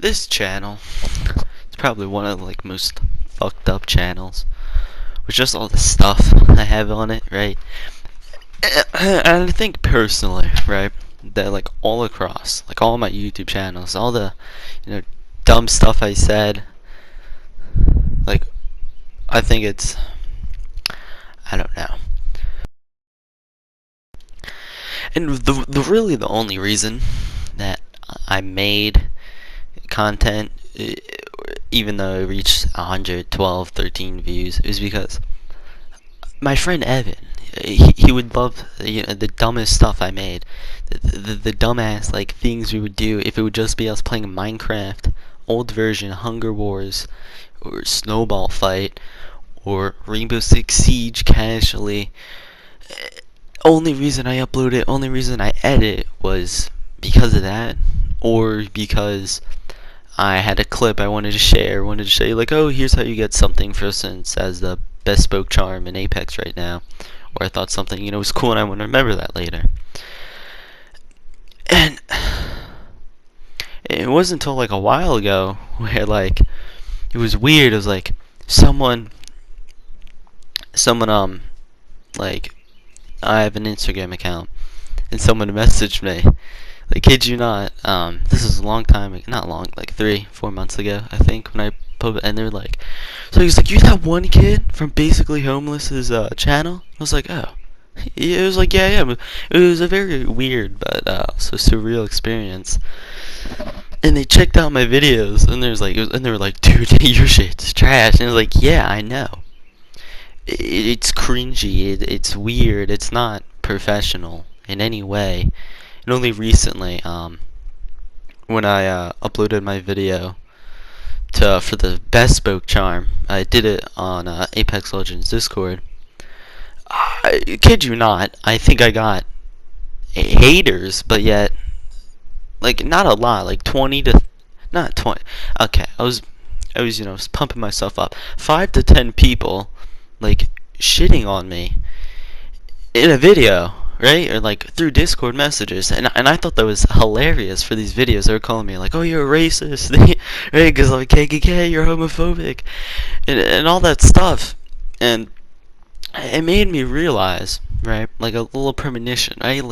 this channel, it's probably one of the most fucked up channels with just all the stuff I have on it, right? And I think personally, right, that all across, all my YouTube channels, all the, dumb stuff I said, like, I think it's, I don't know. And the only reason that I made content, even though it reached 112, 13 views, is because my friend Evan, he would love the dumbest stuff I made, the dumbass things we would do if it would just be us playing Minecraft, old version Hunger Wars, or Snowball Fight, or Rainbow Six Siege casually. Only reason I upload it, only reason I edit was because of that, or because I had a clip I wanted to share, oh, here's how you get something, for instance, as the best spoke charm in Apex right now, or I thought something, was cool and I want to remember that later. And it wasn't until a while ago where it was weird. It was someone I have an Instagram account, and someone messaged me. Kid you not, this was a long time, not long, 3-4 months ago, I think, when I posted, and they're so he's you that one kid from Basically Homeless's channel? I was oh. It was yeah, it was a very weird, but also surreal experience. And they checked out my videos, and they were dude, your shit's trash. And I was yeah, I know. It's cringy, it's weird, it's not professional in any way. And only recently, when I uploaded my video for the best spoke charm, I did it on Apex Legends Discord. I kid you not, I think I got haters, but yet, not a lot, 20 to, not 20, okay, I was pumping myself up, 5 to 10 people, shitting on me, in a video, right, or through Discord messages, and I thought that was hilarious for these videos. They were calling me oh, you're a racist, right, because KKK, you're homophobic, and all that stuff, and it made me realize, right, a little premonition, right,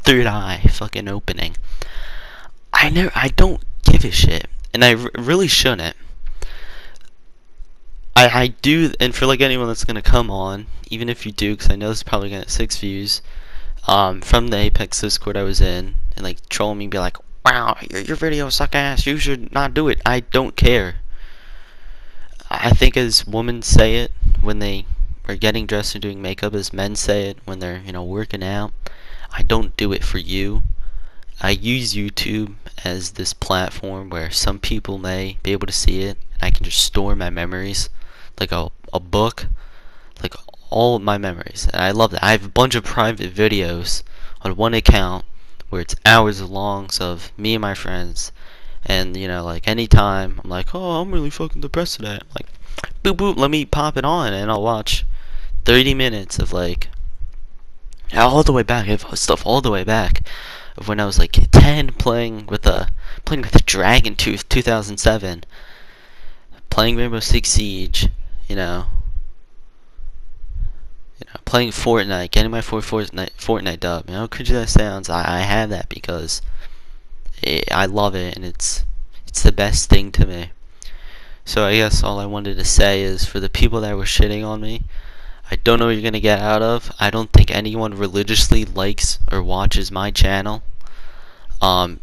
third eye fucking opening. I don't give a shit, and I really shouldn't. I do, and for anyone that's gonna come on, even if you do, because I know this is probably gonna get 6 views, from the Apex Discord I was in, and troll me and be wow, your videos suck ass, you should not do it. I don't care. I think as women say it when they are getting dressed and doing makeup, as men say it when they're working out, I don't do it for you. I use YouTube as this platform where some people may be able to see it, and I can just store my memories, a book, all of my memories, and I love that. I have a bunch of private videos on one account where it's hours long of me and my friends, and anytime I'm oh, I'm really fucking depressed today, I'm boop boop, let me pop it on, and I'll watch 30 minutes of all the way back. I have stuff all the way back of when I was 10, playing with the Dragon Tooth 2007, playing Rainbow Six Siege, playing Fortnite, getting my Fortnite dub. How cringy that sounds, I have that because I love it, and it's the best thing to me. So I guess all I wanted to say is, for the people that were shitting on me, I don't know what you're gonna get out of. I don't think anyone religiously likes or watches my channel.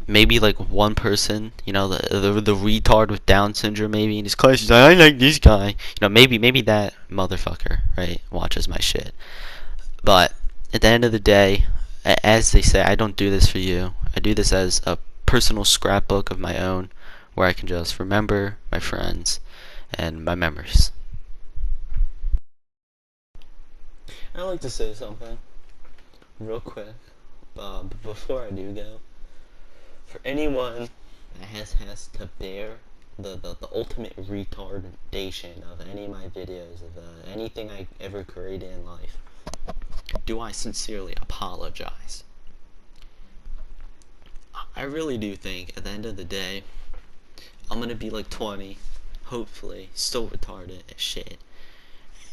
Maybe one person, the retard with Down syndrome, maybe in his class, he's I like this guy. Maybe that motherfucker, right, watches my shit. But at the end of the day, as they say, I don't do this for you. I do this as a personal scrapbook of my own, where I can just remember my friends and my memories. I'd like to say something real quick, before I do go. For anyone that has to bear the ultimate retardation of any of my videos, of anything I ever created in life, do I sincerely apologize. I really do think, at the end of the day, I'm gonna be like 20, hopefully, still retarded as shit,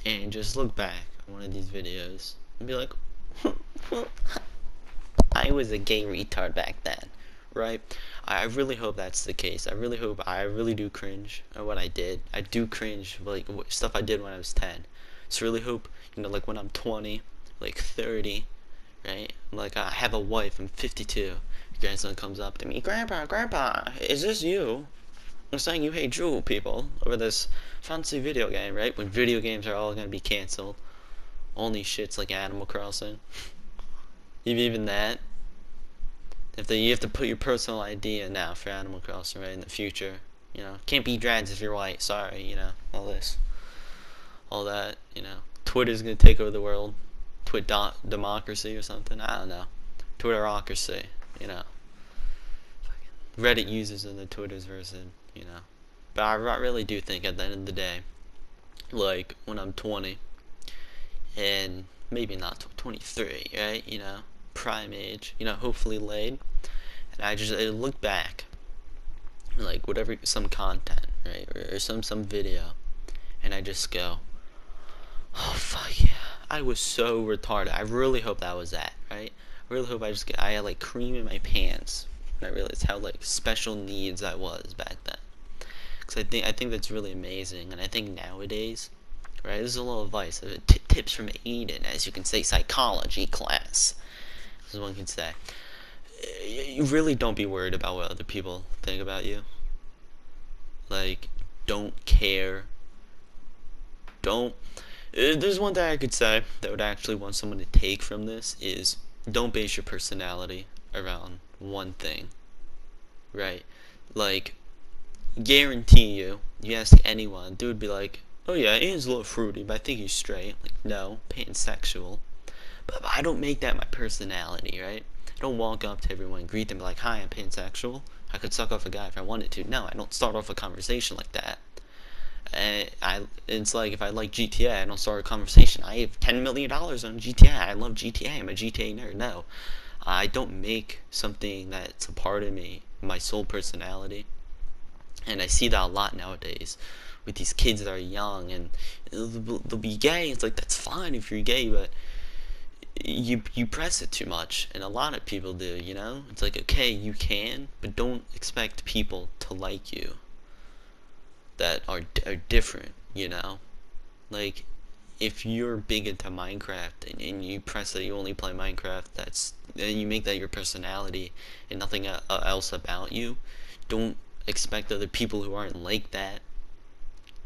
and just look back on one of these videos and be like, I was a gay retard back then, right? I really hope that's the case. I really do cringe at what I did. I do cringe, like, stuff I did when I was 10. So really hope, like when I'm 20, like 30, right? Like, I have a wife, I'm 52. Your grandson comes up to me, Grandpa, is this you? I'm saying you hate Drew people over this fancy video game, right? When video games are all gonna be canceled. Only shits like Animal Crossing. Even that. You have to put your personal ID in now for Animal Crossing, right? In the future, can't be drags if you're white. Sorry, all this, all that. Twitter's gonna take over the world. Democracy or something. I don't know. Twitterocracy. Reddit users and the Twitter's version. But I really do think at the end of the day, like when I'm 20, and maybe not 23, right? Prime age. Hopefully laid. And I look back, like whatever, some content, right, or some video, and I just go, oh fuck yeah, I was so retarded. I really hope that was that, right? I really hope I had like cream in my pants, and I realized how like special needs I was back then. Because I think that's really amazing, and I think nowadays, right, this is a little advice, tips from Aydan, as you can say, psychology class, as one can say. You really don't be worried about what other people think about you. Like, don't care. Don't. There's one thing I could say that would actually want someone to take from this is don't base your personality around one thing. Right? Like, guarantee you ask anyone, dude would be like, oh yeah, Ian's a little fruity, but I think he's straight. Like, no, pansexual. But I don't make that my personality, right? I don't walk up to everyone and greet them like, hi, I'm pansexual. I could suck off a guy if I wanted to. No, I don't start off a conversation like that. It's like if I like GTA, I don't start a conversation. I have $10 million on GTA. I love GTA. I'm a GTA nerd. No, I don't make something that's a part of me my sole personality. And I see that a lot nowadays with these kids that are young and they'll be gay. It's like, that's fine if you're gay, but you press it too much, and a lot of people do. It's like, okay, you can, but don't expect people to like you that are different. Like, if you're big into Minecraft and you press that you only play Minecraft, and you make that your personality and nothing else about you, don't expect other people who aren't like that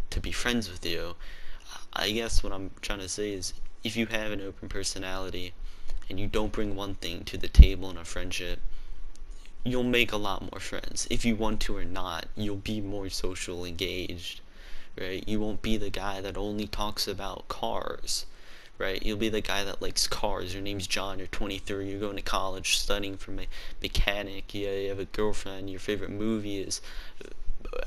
to be friends with you. I guess what I'm trying to say is, if you have an open personality and you don't bring one thing to the table in a friendship, you'll make a lot more friends. If you want to or not, you'll be more social engaged, right? You won't be the guy that only talks about cars, right? You'll be the guy that likes cars. Your name's John, you're 23, you're going to college studying for mechanic, you have a girlfriend, your favorite movie is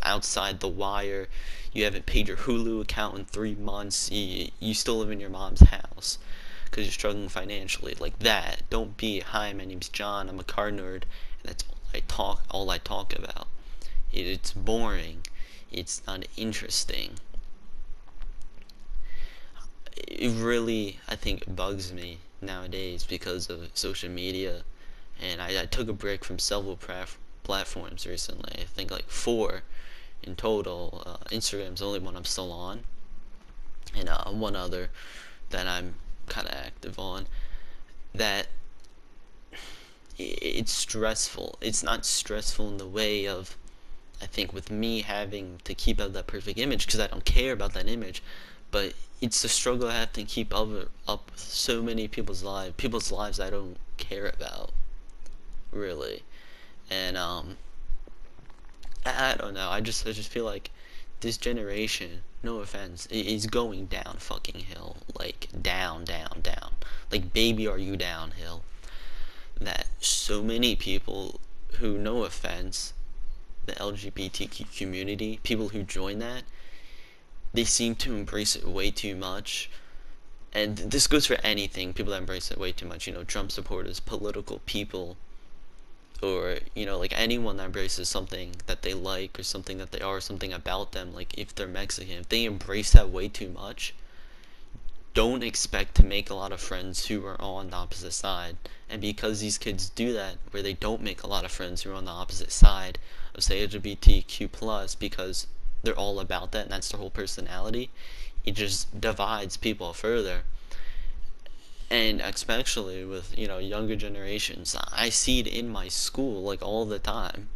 Outside the Wire, you haven't paid your Hulu account in 3 months, you still live in your mom's house because you're struggling financially. Like that. Don't be, hi, my name's John, I'm a car nerd, and that's all I talk about. It's boring. It's not interesting. It really, I think, bugs me nowadays because of social media, and I took a break from several platforms recently. I think like 4 in total. Instagram's the only one I'm still on, and one other that I'm kind of active on. That it's stressful. It's not stressful in the way of, I think, with me having to keep up that perfect image because I don't care about that image, but it's the struggle I have to keep up with so many people's lives I don't care about, really. And I don't know. I just feel like this generation, no offense, is going down fucking hill. Like, down. Like, baby, are you downhill? That so many people who, no offense, the LGBTQ community, people who join that, they seem to embrace it way too much. And this goes for anything. People that embrace it way too much, Trump supporters, political people, or like anyone that embraces something that they like or something that they are, something about them, like if they're Mexican, if they embrace that way too much, don't expect to make a lot of friends who are on the opposite side. And because these kids do that, where they don't make a lot of friends who are on the opposite side of, say, LGBTQ plus, because they're all about that and that's their whole personality, it just divides people further. And especially with younger generations, I see it in my school like all the time,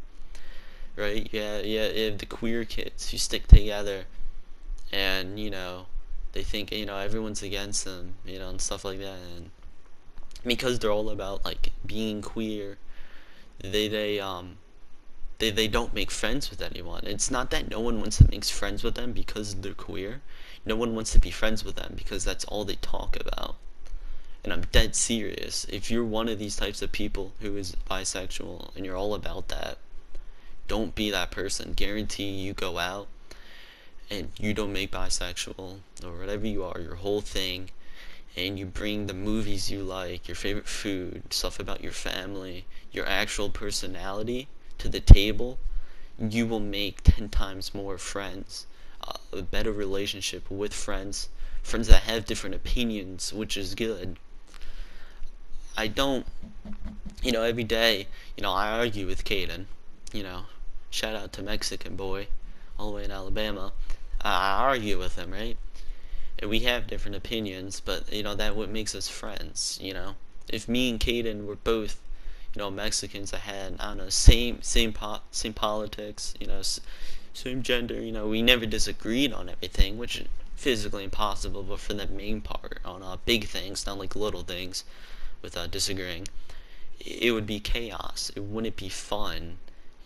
right? Yeah, the queer kids who stick together, and they think everyone's against them, and stuff like that. And because they're all about like being queer, they don't make friends with anyone. It's not that no one wants to make friends with them because they're queer. No one wants to be friends with them because that's all they talk about. And I'm dead serious. If you're one of these types of people who is bisexual and you're all about that, don't be that person. Guarantee you go out and you don't make bisexual or whatever you are your whole thing, and you bring the movies you like, your favorite food, stuff about your family, your actual personality to the table, you will make 10 times more friends, a better relationship with friends that have different opinions, which is good. I don't, every day, I argue with Caden, you know, shout out to Mexican boy, all the way in Alabama. I argue with him, right? And we have different opinions, but that what makes us friends. If me and Caden were both Mexicans that had, I don't know, same politics, same gender, we never disagreed on everything, which is physically impossible, but for the main part on big things, not like little things with disagreeing, it would be chaos. It wouldn't be fun,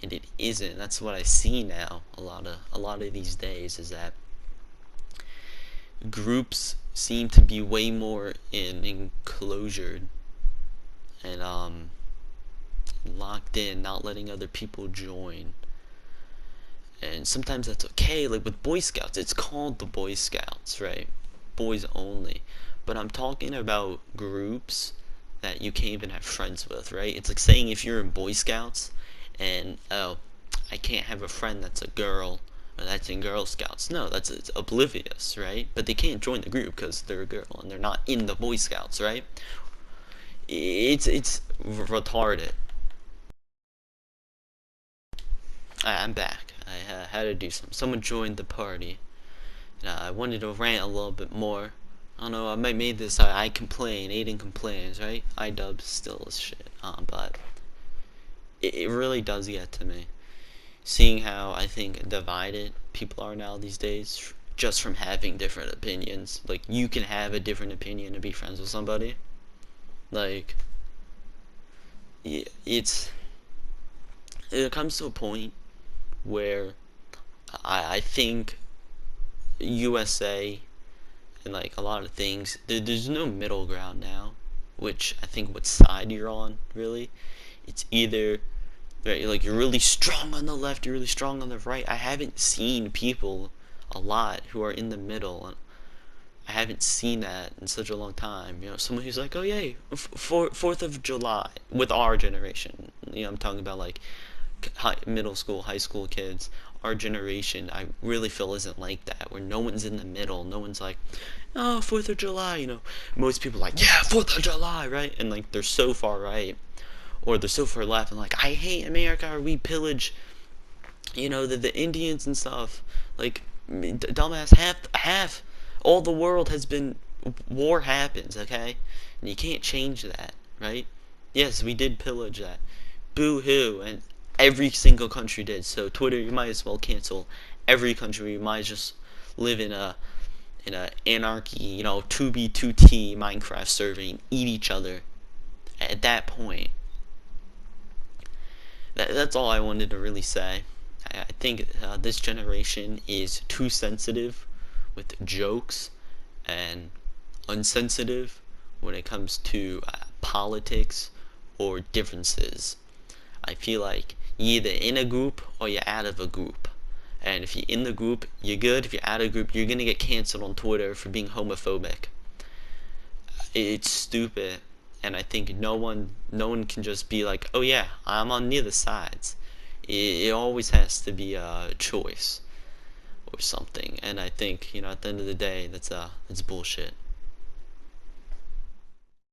and it isn't. That's what I see now a lot of these days, is that groups seem to be way more enclosured and locked in, not letting other people join. And sometimes that's okay. Like with Boy Scouts, it's called the Boy Scouts, right? Boys only. But I'm talking about groups that you can't even have friends with, right? It's like saying if you're in Boy Scouts and, oh, I can't have a friend that's a girl or that's in Girl Scouts. No, it's oblivious, right? But they can't join the group because they're a girl and they're not in the Boy Scouts, right? It's retarded. I'm back. I had to do something. Someone joined the party. And I wanted to rant a little bit more. I don't know, I might made this I complain, Aydan Complains, right? iDubbbz still is shit. But it really does get to me. Seeing how I think divided people are now these days just from having different opinions. Like, you can have a different opinion and be friends with somebody. Like, it comes to a point where I think USA and like a lot of things, there's no middle ground now, which I think what side you're on, really. It's either, right, like you're really strong on the left, you're really strong on the right. I haven't seen people a lot who are in the middle. I haven't seen that in such a long time. Someone who's like, oh yay, 4th of July, with our generation. I'm talking about like middle school, high school kids. Our generation, I really feel, isn't like that, where no one's in the middle. No one's like, oh, 4th of July. Most people are like, yeah, 4th of July, right? And like they're so far right, or they're so far left, and like, I hate America, or we pillage, the Indians and stuff. Like, dumbass, half all the world has been, war happens, okay? And you can't change that, right? Yes, we did pillage that. Boo hoo. And every single country did. So Twitter, you might as well cancel every country. You might just live in a anarchy, 2B2T Minecraft server and eat each other. At that point, that's all I wanted to really say. I think this generation is too sensitive with jokes and unsensitive when it comes to politics or differences. I feel like you're either in a group or you're out of a group. And if you're in the group, you're good. If you're out of a group, you're gonna get canceled on Twitter for being homophobic. It's stupid. And I think no one can just be like, oh yeah, I'm on neither sides. It always has to be a choice or something. And I think, at the end of the day, that's bullshit.